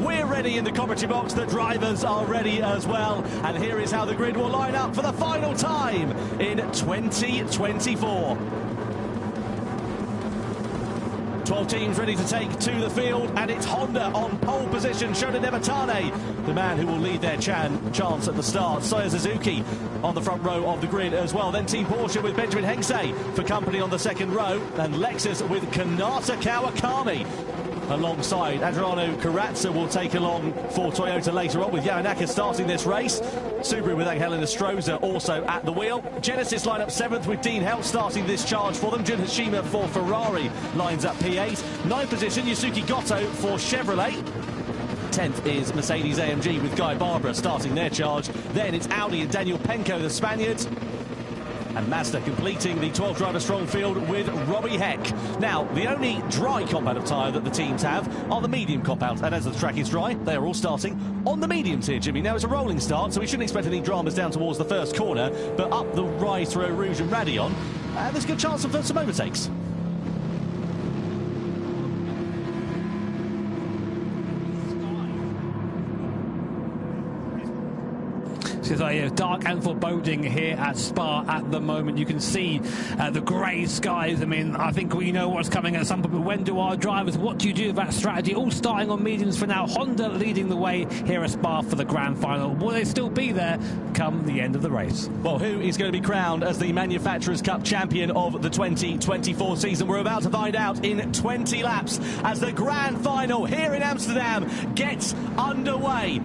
We're ready in the commentary box. The drivers are ready as well. And here is how the grid will line up for the final time in 2024. 12 teams ready to take to the field, and it's Honda on pole position. Shota Nematane, the man who will lead their chance at the start. Soya Suzuki on the front row of the grid as well. Then Team Porsche with Benjamin Hengse for company on the second row, and Lexus with Kanata Kawakami alongside. Adriano Carrazza will take along for Toyota later on, with Yamanaka starting this race. Subaru with Angel Nestroza also at the wheel. Genesis line up 7th with Dean Helt starting this charge for them. Jun Hashima for Ferrari lines up P8. 9th position, Yusuke Goto for Chevrolet. 10th is Mercedes-AMG with Guy Barbara starting their charge. Then it's Audi and Daniel Penko, the Spaniards. And Mazda completing the 12-driver strong field with Robbie Heck. Now, the only dry compound of tyre that the teams have are the medium compounds. And as the track is dry, they are all starting on the mediums here, Jimmy. Now, it's a rolling start, so we shouldn't expect any dramas down towards the first corner. But up the rise through Eau Rouge and Raidillon, there's a good chance of some overtakes. is dark and foreboding here at Spa at the moment. You can see the grey skies. I mean, I think we know what's coming at some point, but when do our drivers, what do you do with that strategy? All starting on mediums for now. Honda leading the way here at Spa for the Grand Final. Will they still be there come the end of the race? Well, who is going to be crowned as the Manufacturers' Cup champion of the 2024 season? We're about to find out in 20 laps as the Grand Final here in Amsterdam gets underway.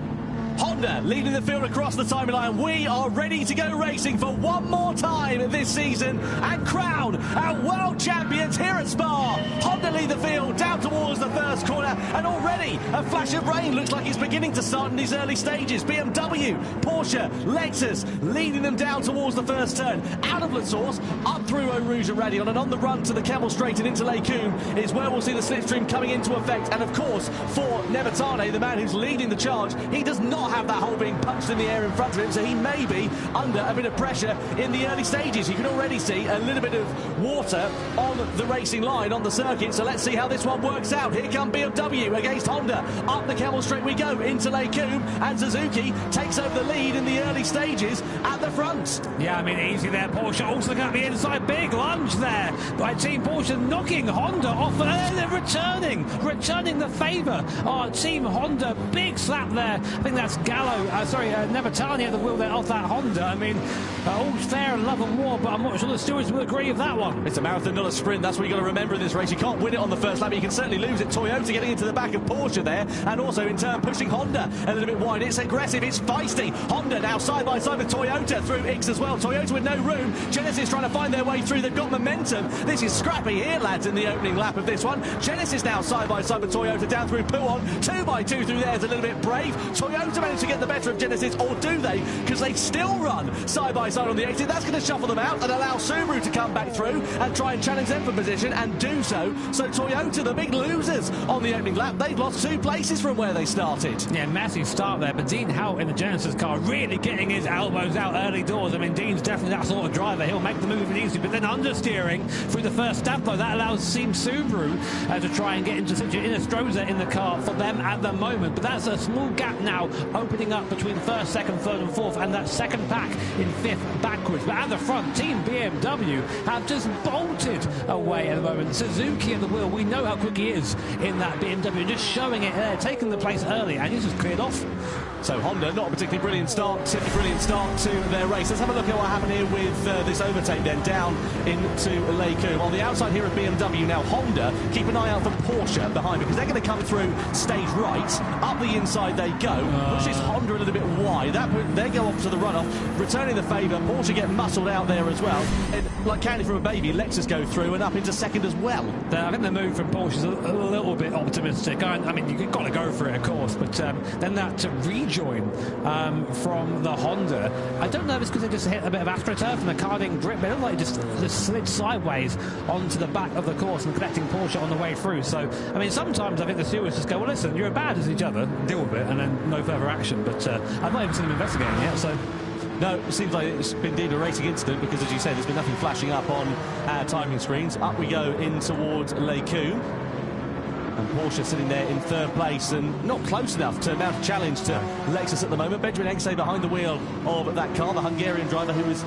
Honda leading the field across the timeline. We are ready to go racing for one more time this season and crown our world champions here at Spa. Honda lead the field down towards the first corner, and already a flash of rain looks like it's beginning to start in these early stages. BMW, Porsche, Lexus leading them down towards the first turn. Out of La Source, up through Eau Rouge and Radion, and on the run to the Kemmel Straight and into Les Combes is where we'll see the slipstream coming into effect. And of course, for Nevertane, the man who's leading the charge, he does not have that hole being punched in the air in front of him, so he may be under a bit of pressure in the early stages. You can already see a little bit of water on the racing line on the circuit, so let's see how this one works out. Here come BMW against Honda. Up the Kemmel Straight we go into Les Combes, and Suzuki takes over the lead in the early stages at the front. Yeah, I mean, easy there. Porsche also looking at the inside. Big lunge there by Team Porsche, knocking Honda off, and they're returning the favour. Team Honda, big slap there. I think that's Nevertane at the wheel there off that Honda. I mean, all fair and love and war, but I'm not sure the stewards will agree with that one. It's a marathon, not a sprint. That's what you've got to remember in this race. You can't win it on the first lap, but you can certainly lose it. Toyota getting into the back of Porsche there, and also in turn pushing Honda a little bit wide. It's aggressive, it's feisty. Honda now side by side with Toyota through X as well. Toyota with no room. Genesis trying to find their way through. They've got momentum. This is scrappy here, lads, in the opening lap of this one. Genesis now side by side with Toyota down through Pouon. 2x2 through there is a little bit brave. Toyota managed to get the better of Genesis, or do they? Because they still run side by side on the exit. That's going to shuffle them out and allow Subaru to come back through and try and challenge them for position, and do so. So Toyota, the big losers on the opening lap, they've lost 2 places from where they started. Yeah, massive start there, but Dean Hout in the Genesis car really getting his elbows out early doors. I mean, Dean's definitely that sort of driver. He'll make the move easy, but then understeering through the first step, though, that allows Team Subaru to try and get into Inestrosa in the car for them at the moment. But that's a small gap now opening up between first, second, third and fourth, and that second pack in fifth backwards. But at the front, Team BMW have just bolted away at the moment. Suzuki at the wheel, we know how quick he is in that BMW, just showing it there, taking the place early, and he's just cleared off. So Honda, not a particularly brilliant start to their race. Let's have a look at what happened here with this overtake then down into Les Combes. On the outside here of BMW now, Honda, keep an eye out for Porsche behind, because they're going to come through stage right. Up the inside they go, pushes Honda a little bit wide. They go off to the runoff, returning the favour. Porsche get muscled out there as well. And like candy from a baby, Lexus go through and up into second as well. I think the move from Porsche is a little bit optimistic. I mean, you've got to go for it, of course, but then that rejoin from the Honda, I don't know if it's because they just hit a bit of AstroTurf and the car didn't grip, but it looked like it just slid sideways onto the back of the course and collecting Porsche on the way through. So, I mean, sometimes I think the stewards just go, well, listen, you're as bad as each other, deal with it, and then no further action. But I've not even seen them investigating yet, so... No, it seems like it's been indeed a racing incident, because, as you say, there's been nothing flashing up on our timing screens. Up we go in towards Les Combes. And Porsche sitting there in third place and not close enough to mount a challenge to Lexus at the moment. Benjamin Egsay behind the wheel of that car, the Hungarian driver who was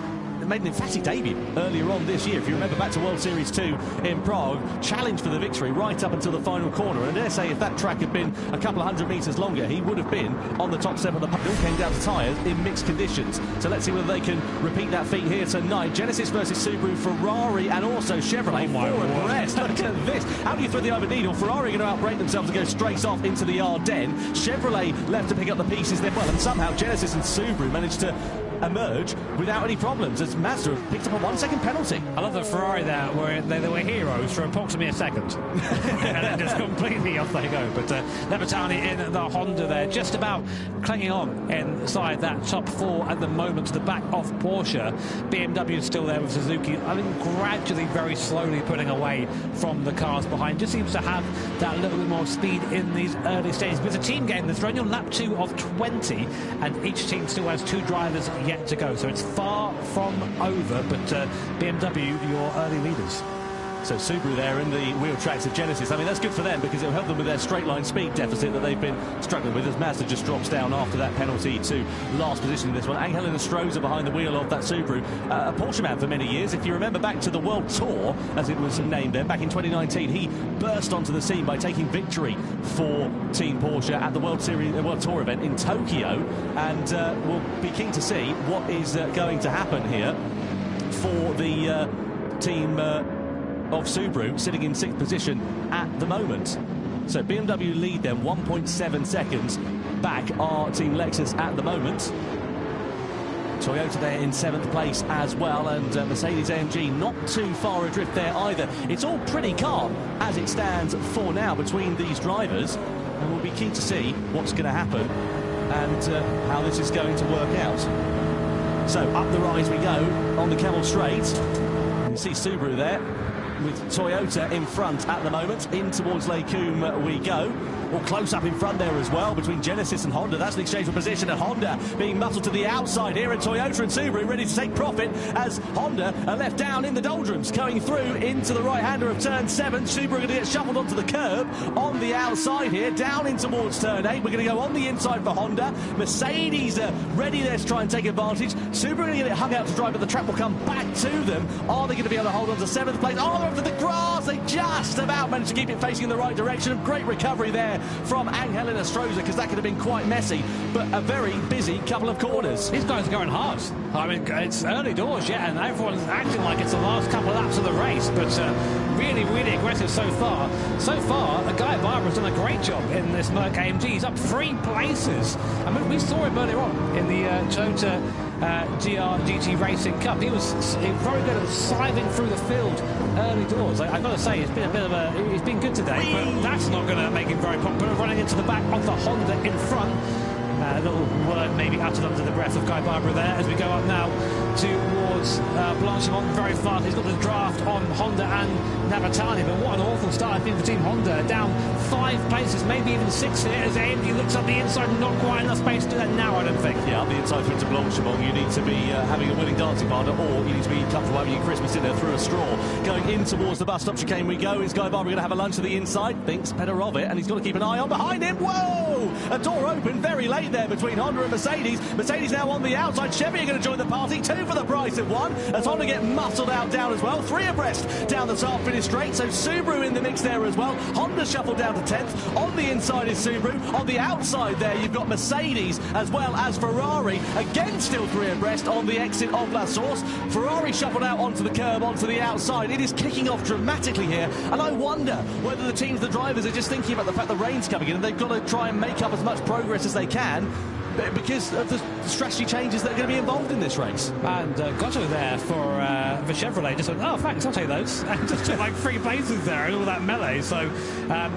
made an emphatic debut earlier on this year. If you remember back to World Series 2 in Prague, challenged for the victory right up until the final corner. And I dare say if that track had been a couple of 100 metres longer, he would have been on the top step of the pile. It all came down to tyres in mixed conditions. So let's see whether they can repeat that feat here tonight. Genesis versus Subaru, Ferrari and also Chevrolet. Four abreast. Look at this. How do you thread the other needle? Ferrari are going to outbrake themselves and go straight off into the Ardennes. Chevrolet left to pick up the pieces there. Well, and somehow Genesis and Subaru managed to emerge without any problems, as Mazda have picked up a 1 second penalty. I love the Ferrari there, where they were heroes for approximately a second. And then just completely off they go. But Nevertane in the Honda there, just about clinging on inside that top four at the moment to the back of Porsche. BMW still there with Suzuki. I mean, gradually, very slowly putting away from the cars behind. Just seems to have that little bit more speed in these early stages. But it's a team game. They're only on lap 2 of 20, and each team still has 2 drivers yet to go, so it's far from over, but BMW, your early leaders. So Subaru there in the wheel tracks of Genesis. I mean, that's good for them because it'll help them with their straight line speed deficit that they've been struggling with as Mazda just drops down after that penalty to last position in this one. Angel Stroza behind the wheel of that Subaru. A Porsche man for many years. If you remember back to the World Tour, as it was named there, back in 2019, he burst onto the scene by taking victory for Team Porsche at the World Tour event in Tokyo. And we'll be keen to see what is going to happen here for the team of Subaru, sitting in 6th position at the moment. So BMW lead them 1.7 seconds back are Team Lexus at the moment. Toyota there in 7th place as well, and Mercedes-AMG not too far adrift there either. It's all pretty calm as it stands for now between these drivers, and we'll be keen to see what's going to happen and how this is going to work out. So up the rise we go on the Camel Straight. You see Subaru there with Toyota in front at the moment. In towards Lake Coombe we go. All close up in front there as well between Genesis and Honda. That's an exchange for position, and Honda being muscled to the outside here, and Toyota and Subaru ready to take profit as Honda are left down in the doldrums, going through into the right-hander of turn 7. Subaru are going to get shuffled onto the curb on the outside here, down in towards turn 8. We're going to go on the inside for Honda. Mercedes are ready there to try and take advantage. Subaru are going to get it hung out to dry, but the track will come back to them. Are they going to be able to hold on to 7th place? Oh, they're up to the grass. They just about managed to keep it facing in the right direction. Great recovery there from Angel Stroza, because that could have been quite messy, but a very busy couple of corners. These guys are going hard. I mean, it's early doors yet, and everyone's acting like it's the last couple of laps of the race, but really, really aggressive so far. So far, Guy Barber has done a great job in this Merc AMG. He's up 3 places. I mean, we saw him earlier on in the Toyota GT Racing Cup. He was very good at siving through the field early doors. I've got to say, it's been a bit of a... He's been good today, but that's not going to make him very popular. Running into the back of the Honda in front. A little word maybe uttered under the breath of Guy Barbara there as we go up now towards Blanchimont very fast. He's got the draft on Honda and Navatani, but what an awful start I think for Team Honda. Down 5 places, maybe even 6 here as AMG looks up the inside, not quite enough space to do that now, I don't think. Yeah, up the inside through to Blanchimont, you need to be having a winning dancing partner, or you need to be comfortable having your Christmas dinner through a straw. Going in towards the bus stop chicane we go. Is Guy Barbara going to have a lunch to the inside? Thinks better of it, and he's got to keep an eye on behind him. Whoa! A door open very late there between Honda and Mercedes. Mercedes now on the outside. Chevy are going to join the party. 2 for the price of 1 as Honda get muscled out down as well. 3 abreast down the top, finish straight. So Subaru in the mix there as well. Honda shuffled down to 10th. On the inside is Subaru. On the outside there you've got Mercedes as well as Ferrari. Again still 3 abreast on the exit of La Source. Ferrari shuffled out onto the curb, onto the outside. It is kicking off dramatically here, and I wonder whether the teams, the drivers, are just thinking about the fact the rain's coming in and they've got to try and make up as much progress as they can because of the strategy changes that are going to be involved in this race. And Gotto there for Chevrolet just went, oh thanks, I'll take those, and just took like 3 places there and all that melee. So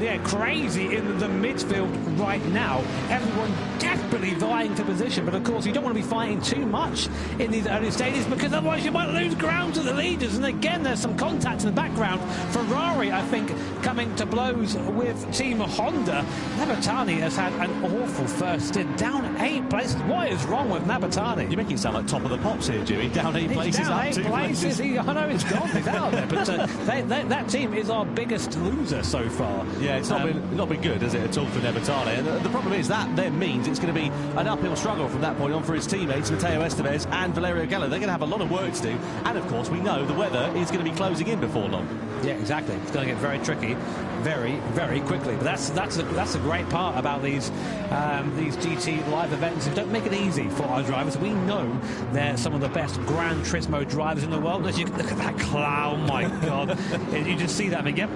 yeah, crazy in the midfield right now. Everyone desperately vying for position, but of course you don't want to be fighting too much in these early stages because otherwise you might lose ground to the leaders. And again, there's some contact in the background. Ferrari, I think, coming to blows with Team Honda. Navatani has had an awful first stint, down 8 places. What is wrong with Navatani? You're making it sound like top of the pops here, Jimmy. Down 8 places, down up 2 places. I know it's gone. He's out there, but that team is our biggest loser so far. Yeah, it's not been good, has it, at all for Navatani? And the problem is that then means it's going to be an uphill struggle from that point on for his teammates, Matteo Estevez and Valerio Gallo. They're going to have a lot of work to do, and of course we know the weather is going to be closing in before long. Yeah, exactly. It's going to get very tricky very, very quickly. But that's a great part about these GT live events. They don't make it easy for our drivers. We know they're some of the best Gran Turismo drivers in the world. As you look at that clown, my God. You just see that and yep,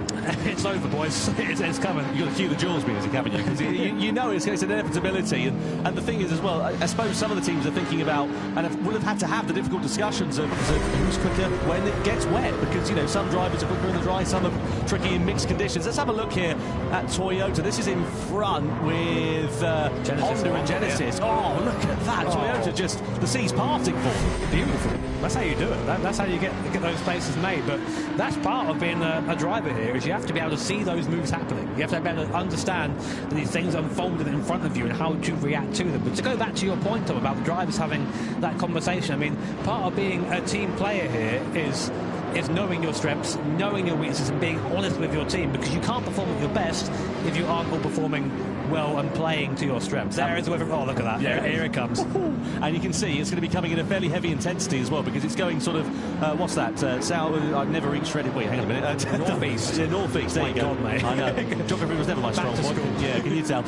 it's over, boys. It's coming. You've got to cue the Jaws music, haven't you? Because you know it's an inevitability. And the thing is as well, I suppose some of the teams are thinking about and will have had to have the difficult discussions of who's quicker when it gets wet. Because, you know, some drivers are quicker in the dry, some are tricky in mixed conditions. Let's have a look here at Toyota. This is in front with Honda and Genesis. Yeah. Oh, look at that. Toyota just, the sea's parting for them. Beautiful. That's how you do it. That's how you get those places made. But that's part of being a driver here, is you have to be able to see those moves happening. You have to be able to understand that these things unfolded in front of you and how to react to them. But to go back to your point, Tom, about the drivers having that conversation, I mean, part of being a team player here is is knowing your strengths, knowing your weaknesses, and being honest with your team, because you can't perform at your best if you aren't all performing well and playing to your strengths. There is whether. Oh, look at that. Yeah. Here it comes. And you can see it's going to be coming in a fairly heavy intensity as well, because it's going sort of, what's that? South. I've never reached shredded. Wait, hang on a minute. Northeast. Yeah, northeast. There you go. God, mate. I know. Geography was never my strong point. Yeah, can you tell?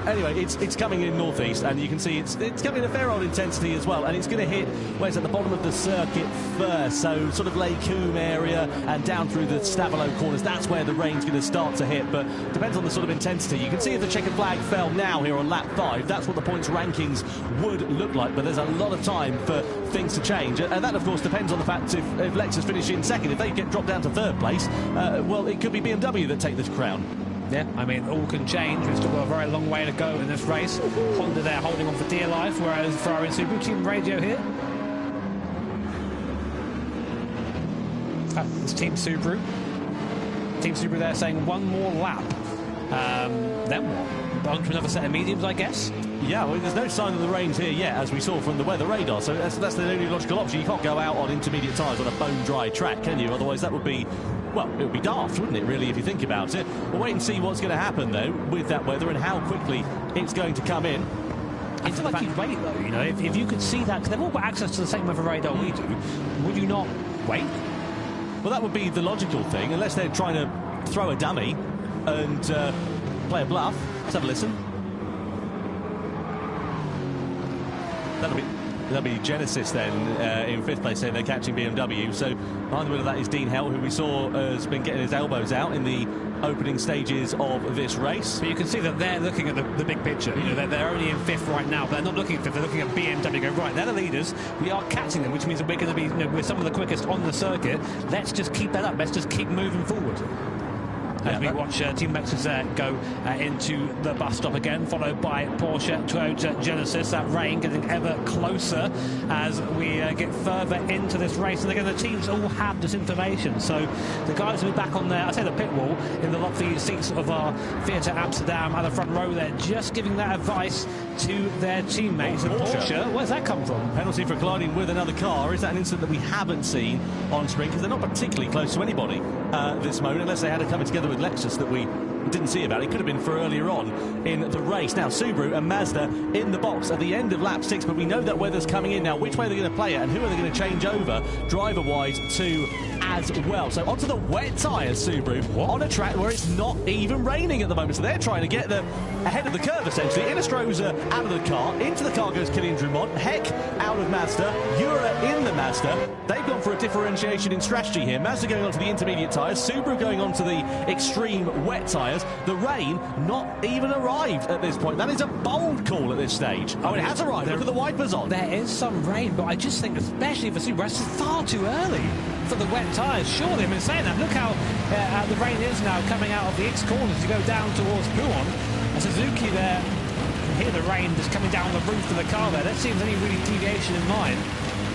Anyway, it's coming in northeast, and you can see it's coming in a fair old intensity as well, and it's going to hit where's at the bottom of the circuit first, so sort of Lake Coombe area and down through the Stavilo corners. That's where the rain's going to start to hit, but depends on the sort of intensity. You can see if the checkered flag fell now here on lap 5, that's what the points rankings would look like, but there's a lot of time for things to change, and that of course depends on the fact if Lexus finish in second. If they get dropped down to third place, well, it could be BMW that take this crown. Yeah, I mean, all can change. We've still got a very long way to go in this race. Honda there holding on for dear life, whereas Ferrari and Subaru team radio here. It's Team Subaru. Team Subaru there saying one more lap. Then what? On to another set of mediums, I guess. Yeah, well, there's no sign of the rains here yet, as we saw from the weather radar, so that's the only logical option. You can't go out on intermediate tyres on a bone-dry track, can you? Otherwise that would be, well, it would be daft, wouldn't it, really, if you think about it? We'll wait and see what's going to happen, though, with that weather and how quickly it's going to come in. I feel like you'd wait, though, you know, if you could see that, because they've all got access to the same weather radar we do, would you not wait? Well, that would be the logical thing, unless they're trying to throw a dummy and play a bluff. Let's have a listen. That'll be Genesis then in 5th place, saying they're catching BMW. So behind the wheel of that is Dean Hell, who we saw has been getting his elbows out in the opening stages of this race. But you can see that they're looking at the big picture. You know, they're only in 5th right now, but they're not looking at 5th. They're looking at BMW. Go, right, they're the leaders. We are catching them, which means that we're going to be, you know, we're some of the quickest on the circuit. Let's just keep that up. Let's just keep moving forward. As we watch Team Lexus go into the bus stop again, followed by Porsche, Toyota, Genesis. That rain getting ever closer as we get further into this race. And again, the teams all have this information. So the guys will be back on there, I say the pit wall, in the lofty seats of our Theatre Amsterdam at the front row there, just giving that advice to their teammates. And Porsche, where's that come from? Penalty for colliding with another car. Is that an incident that we haven't seen on screen? Because they're not particularly close to anybody this moment, unless they had it coming together with Lexus that we didn't see about. It could have been for earlier on in the race. Now Subaru and Mazda in the box at the end of lap 6, but we know that weather's coming in now. Which way they're going to play it and who are they going to change over driver-wise to as well? So onto the wet tyres, Subaru, on a track where it's not even raining at the moment. So they're trying to get them ahead of the curve, essentially. Innestrosa out of the car. Into the car goes Kylian Drummond. Heck out of Mazda. Jura in the Mazda. They've gone for a differentiation in strategy here. Mazda going on to the intermediate tyres. Subaru going on to the extreme wet tyres. The rain not even arrived at this point. That is a bold call at this stage. Oh, it has arrived. Look at the wipers on. There is some rain, but I just think, especially for Subaru, it's far too early for the wet tyres. Surely, I've been saying that. Look how the rain is now coming out of the X corners to go down towards Pouhon. And Suzuki there, you can hear the rain just coming down the roof of the car there. Let's see if there's any really deviation in mind.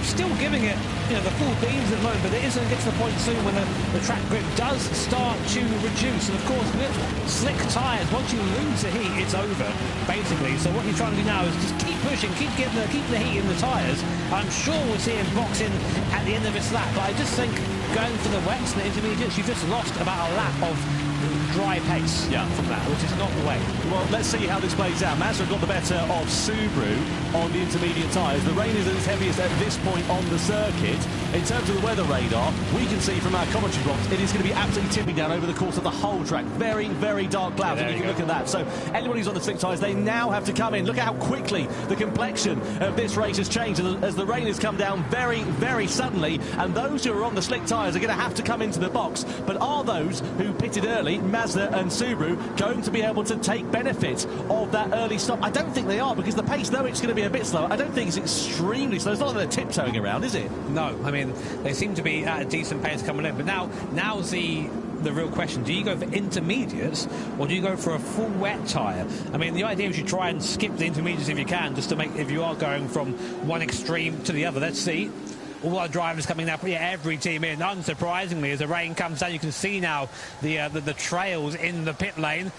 Still giving it, you know, the full beams at the moment, but it is going to get to the point soon when the track grip does start to reduce. And of course, with slick tyres, once you lose the heat, it's over, basically. So what you're trying to do now is just keep pushing, keep the heat in the tyres. I'm sure we'll see him boxing at the end of this lap, but I just think going for the wets and the intermediates, you've just lost about a lap of dry pace from that, which is not the way. Well, let's see how this plays out. Mazda have got the better of Subaru on the intermediate tyres. The rain is at its heaviest at this point on the circuit. In terms of the weather radar, we can see from our commentary box, it is going to be absolutely tipping down over the course of the whole track. Very, very dark clouds, and you can look at that. So anyone who's on the slick tyres, they now have to come in. Look at how quickly the complexion of this race has changed as the rain has come down very, very suddenly, and those who are on the slick tyres are going to have to come into the box. But are those who pitted early, Mazda and Subaru, going to be able to take benefit of that early stop? I don't think they are, because the pace, though it's going to be a bit slower, I don't think it's extremely slow. It's not like they're tiptoeing around, is it? No, I mean, they seem to be at a decent pace coming in, but now's the real question. Do you go for intermediates or do you go for a full wet tyre? I mean, the idea is you try and skip the intermediates if you can, just to make, if you are going from one extreme to the other. Let's see. All our drivers coming now, pretty every team in. Unsurprisingly, as the rain comes down, you can see now the trails in the pit lane.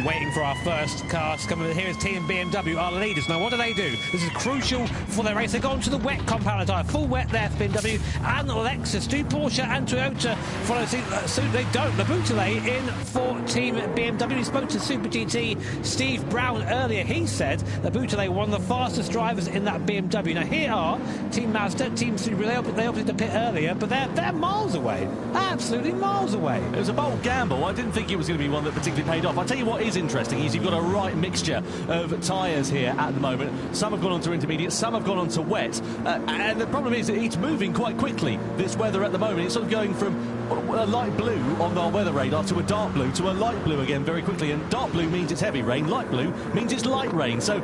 waiting for our first car to come in. Here is Team BMW, our leaders. Now, what do? This is crucial for their race. They go on to the wet compound tyre. Full wet there for BMW and Lexus. Do Porsche and Toyota follow suit? They don't. The Bouteille in for Team BMW. We spoke to Super GT Steve Brown earlier. He said that Bouteille one of the fastest drivers in that BMW. Now, here are Team Mazda, Team Subaru. They opted to pit earlier, but they're miles away. Absolutely miles away. It was a bold gamble. I didn't think it was going to be one that particularly paid off. I'll tell you what is interesting is you've got a right mixture of tyres here at the moment. Some have gone on to intermediate, some have gone on to wet. And the problem is that it's moving quite quickly, this weather at the moment. It's sort of going from a light blue on our weather radar to a dark blue to a light blue again very quickly. And dark blue means it's heavy rain, light blue means it's light rain. So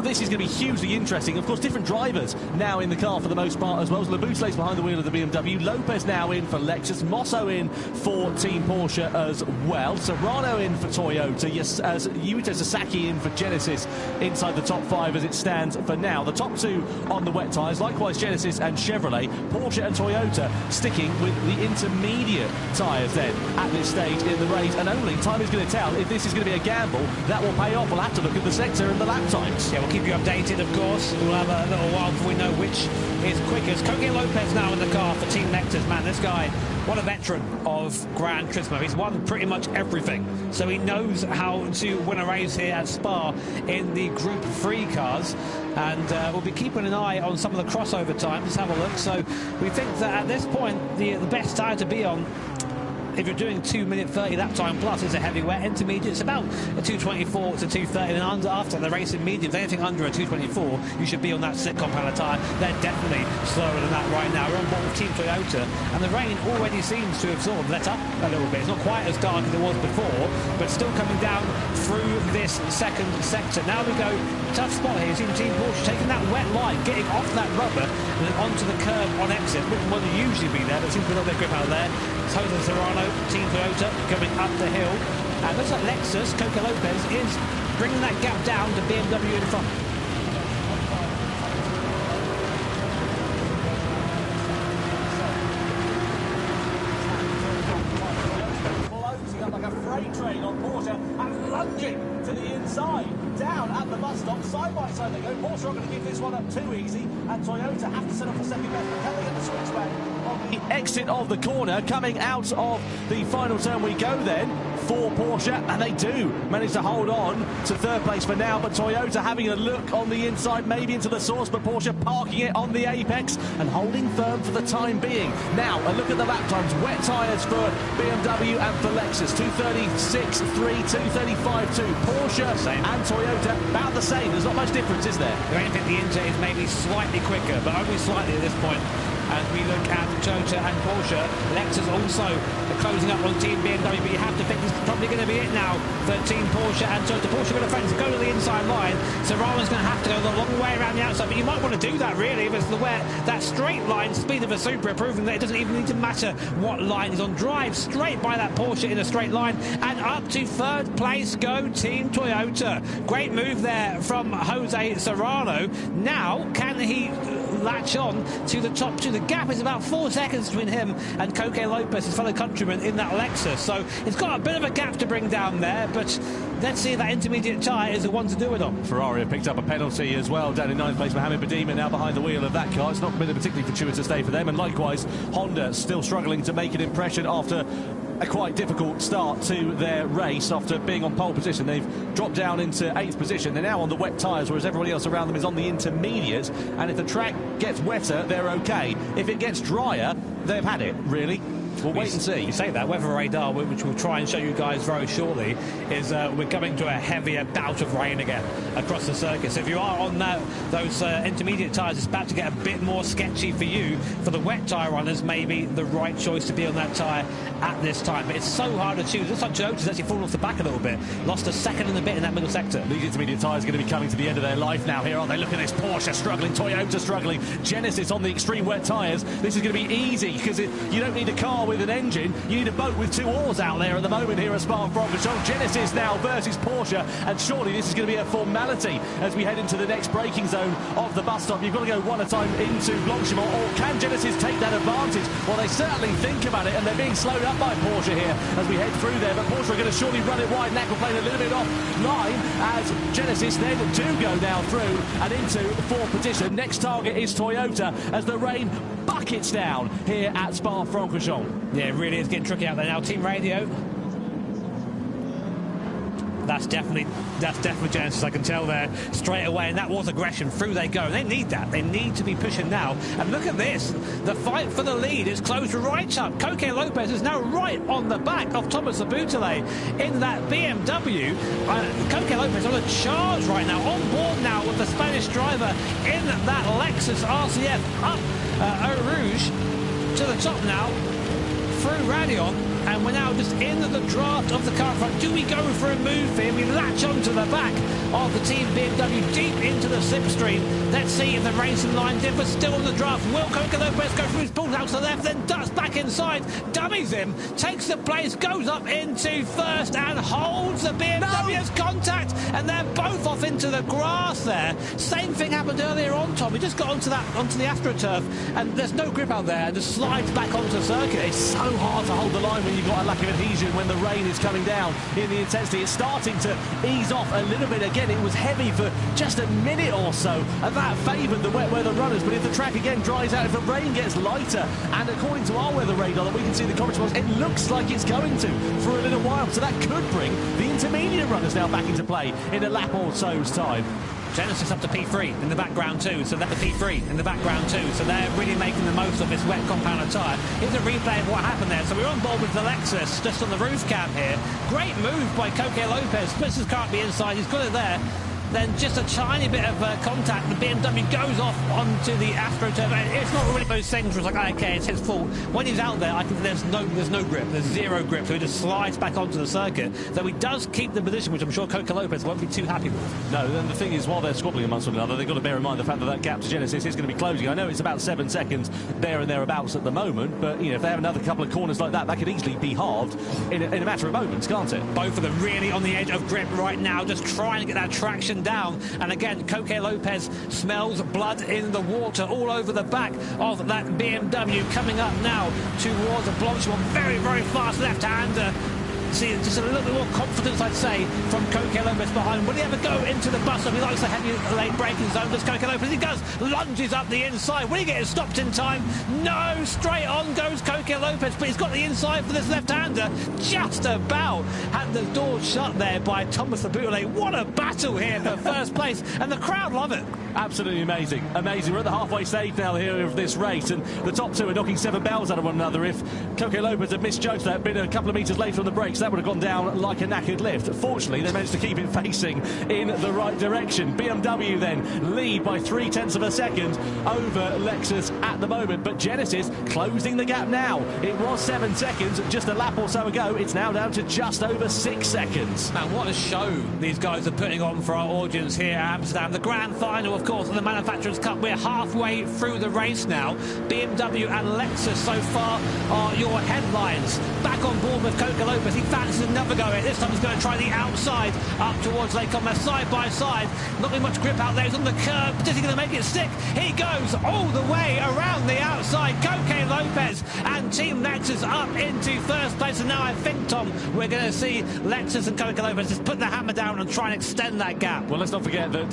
this is going to be hugely interesting. Of course, different drivers now in the car for the most part as well. So Labouteille's behind the wheel of the BMW. Lopez now in for Lexus. Mosso in for Team Porsche as well. Serrano in for Toyota. Yuta Sasaki in for Genesis inside the top 5 as it stands for now. The top 2 on the wet tyres. Likewise, Genesis and Chevrolet. Porsche and Toyota sticking with the intermediate tyres then at this stage in the race. And only time is going to tell if this is going to be a gamble that will pay off. We'll have to look at the sector and the lap times. Yeah, we'll keep you updated, of course. We'll have a little while before we know which is quickest. Coque Lopez now in the car for Team Lexus. Man, this guy, what a veteran of Gran Turismo. He's won pretty much everything. So he knows how to win a race here at Spa in the Group 3 cars. And we'll be keeping an eye on some of the crossover times. Let's have a look. So we think that at this point, the best tire to be on, if you're doing 2-minute 30 lap time plus, is a heavy wet. Intermediate, it's about a 224 to 230, and after the race in mediums, anything under a 224, you should be on that slick compound tyre. They're definitely slower than that right now. We're on board with Team Toyota, and the rain already seems to have sort of let up a little bit. It's not quite as dark as it was before, but still coming down through this second sector. Now we go, tough spot here. You see Team Porsche taking that wet line, getting off that rubber, and then onto the curb on exit. Wouldn't usually be there, but seems to be a little bit of grip out there. Jose Serrano, Team Toyota, coming up the hill. And looks like Lexus, Coque Lopez, is bringing that gap down to BMW in front. Closing up like a freight train on Porsche and lunging to the inside. Down at the bus stop, side by side they go. Porsche are going to give this one up too easy, and Toyota have to set up for second best. But can they get the switch back on the exit of the corner? Coming out of the final turn we go then for Porsche, and they do manage to hold on to third place for now, but Toyota having a look on the inside, maybe into the source, but Porsche parking it on the apex and holding firm for the time being. Now, a look at the lap times. Wet tyres for BMW and for Lexus. 236.3, 235.2. Porsche same. And Toyota about the same. There's not much difference, is there? I think the Inter is maybe slightly quicker, but only slightly at this point. As we look at Toyota and Porsche, Lexus also closing up on Team BMW, but you have to think this is probably going to be it now for Team Porsche and Toyota. Porsche going to friends go to the inside line. Serrano's going to have to go the long way around the outside, but you might want to do that really if it's the wet. That straight line speed of a Supra, proving that it doesn't even need to matter what line is on. Drive straight by that Porsche in a straight line, and up to third place go Team Toyota. Great move there from Jose Serrano. Now, can he latch on to the top two? The gap is about 4 seconds between him and Coque Lopez, his fellow countryman in that Lexus. So it's got a bit of a gap to bring down there, but let's see if that intermediate tyre is the one to do it on. Ferrari have picked up a penalty as well. Down in 9th place, Mohamed Badima now behind the wheel of that car. It's not been a particularly fortuitous day for them, and likewise Honda still struggling to make an impression after a quite difficult start to their race. After being on pole position, they've dropped down into 8th position. They're now on the wet tyres, whereas everybody else around them is on the intermediate, and if the track gets wetter, they're okay. If it gets drier, they've had it, really. We'll wait and see. You say that, weather radar, which we'll try and show you guys very shortly, is we're coming to a heavier bout of rain again across the circuit. So if you are on those intermediate tyres, it's about to get a bit more sketchy for you. For the wet tyre runners, maybe the right choice to be on that tyre at this time. But it's so hard to choose. Looks like Toyota's actually fallen off the back a little bit. Lost a second and a bit in that middle sector. These intermediate tyres are going to be coming to the end of their life now here, aren't they? Look at this, Porsche struggling, Toyota struggling, Genesis on the extreme wet tyres. This is going to be easy because you don't need a car car with an engine. You need a boat with 2 oars out there at the moment here at Spa-Francorchamps. Genesis now versus Porsche, and surely this is going to be a formality as we head into the next braking zone of the bus stop. You've got to go one at a time into Blanchimont, or can Genesis take that advantage? Well, they certainly think about it, and they're being slowed up by Porsche here as we head through there, but Porsche are going to surely run it wide. Knack will play a little bit off line as Genesis then do go now through and into 4th position. Next target is Toyota as the rain buckets down here at Spa-Francorchamps. Yeah, it really is getting tricky out there now. Team radio. That's definitely Genesis, I can tell there straight away, and that was aggression. Through they go, and they need that. They need to be pushing now. And look at this. The fight for the lead is closed right up. Coque Lopez is now right on the back of Thomas Abutale in that BMW. Coque Lopez on a charge right now, on board now with the Spanish driver in that Lexus RCF up Eau Rouge to the top now through Radion. And we're now just in the draft of the car front. Do we go for a move here? We latch onto the back of the team BMW deep into the slipstream. Let's see if the racing line differs. Still on the draft. Will Coque Lopez go through his pulls out to the left, then ducks back inside, dummies him, takes the place, goes up into first and holds the BMW's contact, and they're both off into the grass there. Same thing happened earlier on, Tom. We just got onto the AstroTurf, and there's no grip out there, and just slides back onto the circuit. It's so hard to hold the line when you've got a lack of adhesion when the rain is coming down in the intensity. It's starting to ease off a little bit again. It was heavy for just a minute or so, and that favoured the wet weather runners. But if the track again dries out, if the rain gets lighter, and according to our weather radar that we can see the commentary box, it looks like it's going to for a little while. So that could bring the intermediate runners now back into play in a lap or so's time. Genesis up to P3 in the background too, so that's the P3 in the background too, so they're really making the most of this wet compound tyre. Here's a replay of what happened there. So we're on board with the Lexus just on the roof cam here. Great move by Coque Lopez, splits his car up the inside, he's got it there. Then just a tiny bit of contact. The BMW goes off onto the AstroTurf. It's not really those things where it's like, okay, it's his fault. When he's out there, there's no grip. There's zero grip. So he just slides back onto the circuit. Though he does keep the position, which I'm sure Coque Lopez won't be too happy with. No, and the thing is, while they're squabbling amongst one another, they've got to bear in mind the fact that that gap to Genesis is going to be closing. I know it's about 7 seconds there and thereabouts at the moment, but you know, if they have another couple of corners like that, that could easily be halved in a matter of moments, can't it? Both of them really on the edge of grip right now, just trying to get that traction down. And again, Coque Lopez smells blood in the water all over the back of that BMW, coming up now towards Blanchimont. Very, very fast left-hander. See, just a little bit more confidence, I'd say, from Coque Lopez behind. Will he ever go into the bus stop? He likes the heavy late braking zone. Does Coque Lopez? He does. Lunges up the inside. Will he get it stopped in time? No. Straight on goes Coque Lopez, but he's got the inside for this left-hander. Just about had the door shut there by Thomas Abutale. What a battle here for first place, and the crowd love it. Absolutely amazing. Amazing. We're at the halfway stage now here of this race, and the top two are knocking 7 bells out of one another. If Coque Lopez had misjudged that, been a couple of metres later on the brakes, that would have gone down like a knackered lift. Fortunately, they managed to keep it facing in the right direction. BMW then lead by 0.3 of a second over Lexus at the moment, but Genesis closing the gap now. It was 7 seconds just a lap or so ago. It's now down to just over 6 seconds. Man, what a show these guys are putting on for our audience here at Amsterdam. The grand final, of course, of the Manufacturers' Cup. We're halfway through the race now. BMW and Lexus so far are your headlines. Back on board with Coque Lopez. He fancies another go at it. This time he's going to try the outside up towards Lake Como, side by side. Not really much grip out there. He's on the curb. Is he going to make it stick? He goes all the way around the outside. Coque Lopez and Team Lexus up into first place. And now I think, Tom, we're going to see Lexus and Coque Lopez just put the hammer down and try and extend that gap. Well, let's not forget that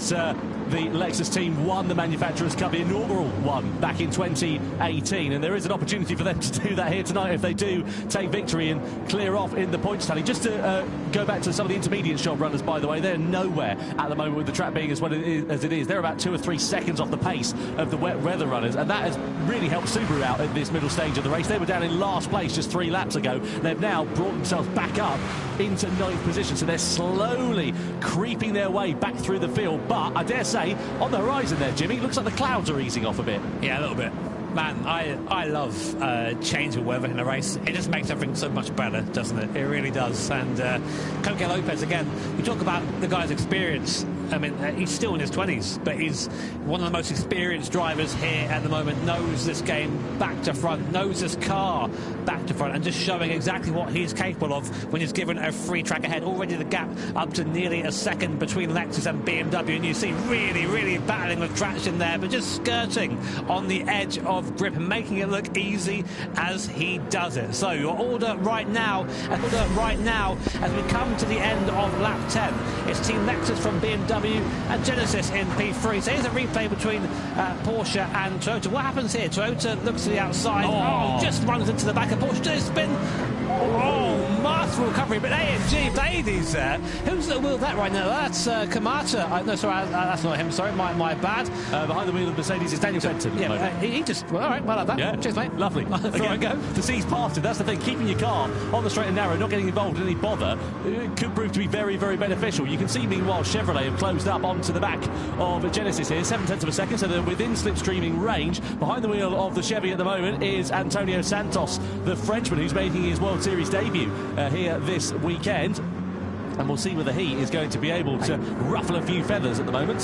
the Lexus team won the Manufacturers' Cup, the inaugural one, back in 2018, and there is an opportunity for them to do that here tonight if they do take victory and clear off in the points tally. Just to go back to some of the intermediate shop runners, by the way, they're nowhere at the moment with the track being as it is. They're about 2 or 3 seconds off the pace of the wet weather runners, and that has really helped Subaru out at this middle stage of the race. They were down in last place just 3 laps ago. They've now brought themselves back up into 9th position, so they're slowly creeping their way back through the field. But I dare say, on the horizon there, Jimmy, it looks like the clouds are easing off a bit. Yeah, a little bit. Man, I love change of weather in a race. It just makes everything so much better, doesn't it? It really does. And Coque Lopez, again, we talk about the guy's experience. I mean, he's still in his 20s, but he's one of the most experienced drivers here at the moment, knows this game back to front, knows this car back to front, and just showing exactly what he's capable of when he's given a free track ahead. Already the gap up to nearly a second between Lexus and BMW, and you see really battling with traction there, but just skirting on the edge of grip and making it look easy as he does it. So your order right now as we come to the end of lap 10, it's Team Lexus from BMW and Genesis in P3. So here's a replay between Porsche and Toyota. What happens here? Toyota looks to the outside, just runs into the back of Porsche. Does spin. Masterful recovery, but AMG ladies there. Who's at the wheel that right now? That's Kamata. No, sorry, that's not him. Sorry, my bad. Behind the wheel of Mercedes is Daniel Fenton. Yeah, he just. Well, all right, well, like that. Yeah. Cheers, mate. Lovely. Again, go. The sea's parted. That's the thing. Keeping your car on the straight and narrow, not getting involved in any bother, could prove to be very beneficial. You can see, meanwhile, Chevrolet have closed up onto the back of Genesis here, 0.7 of a second, so they're within slipstreaming range. Behind the wheel of the Chevy at the moment is Antonio Santos, the Frenchman who's making his World Series debut here this weekend. And we'll see whether he is going to be able to ruffle a few feathers at the moment.